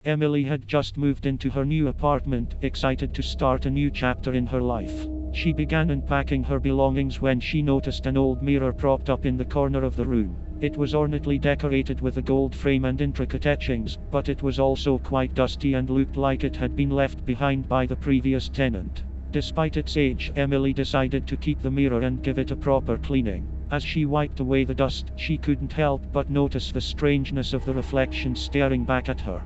Emily had just moved into her new apartment, excited to start a new chapter in her life. She began unpacking her belongings when she noticed an old mirror propped up in the corner of the room. It was ornately decorated with a gold frame and intricate etchings, but it was also quite dusty and looked like it had been left behind by the previous tenant. Despite its age, Emily decided to keep the mirror and give it a proper cleaning. As she wiped away the dust, she couldn't help but notice the strangeness of the reflection staring back at her.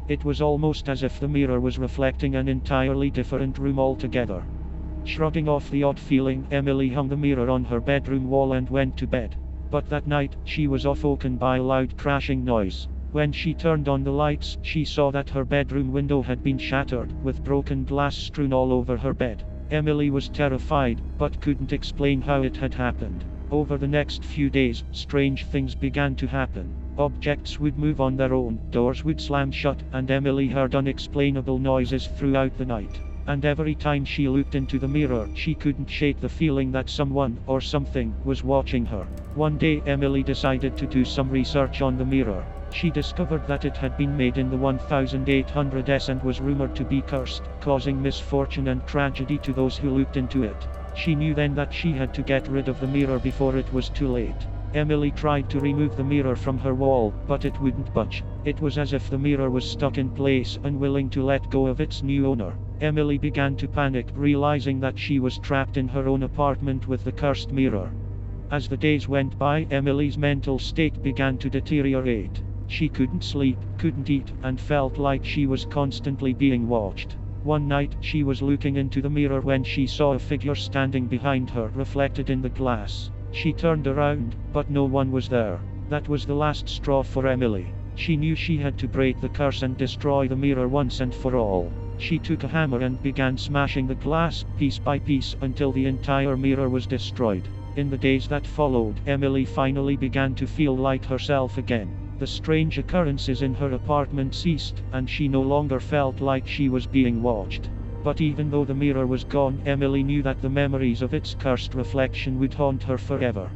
It was almost as if the mirror was reflecting an entirely different room altogether. Shrugging off the odd feeling, Emily hung the mirror on her bedroom wall and went to bed. But that night, she was awoken by a loud crashing noise. When she turned on the lights, she saw that her bedroom window had been shattered, with broken glass strewn all over her bed. Emily was terrified, but couldn't explain how it had happened. Over the next few days, strange things began to happen. Objects would move on their own, doors would slam shut, and Emily heard unexplainable noises throughout the night. And every time she looked into the mirror, she couldn't shake the feeling that someone, or something, was watching her. One day, Emily decided to do some research on the mirror. She discovered that it had been made in the 1800s and was rumored to be cursed, causing misfortune and tragedy to those who looked into it. She knew then that she had to get rid of the mirror before it was too late. Emily tried to remove the mirror from her wall, but it wouldn't budge. It was as if the mirror was stuck in place, unwilling to let go of its new owner. Emily began to panic, realizing that she was trapped in her own apartment with the cursed mirror. As the days went by, Emily's mental state began to deteriorate. She couldn't sleep, couldn't eat, and felt like she was constantly being watched. One night, she was looking into the mirror when she saw a figure standing behind her, reflected in the glass. She turned around, but no one was there. That was the last straw for Emily. She knew she had to break the curse and destroy the mirror once and for all. She took a hammer and began smashing the glass, piece by piece, until the entire mirror was destroyed. In the days that followed, Emily finally began to feel like herself again. The strange occurrences in her apartment ceased, and she no longer felt like she was being watched. But even though the mirror was gone, Emily knew that the memories of its cursed reflection would haunt her forever.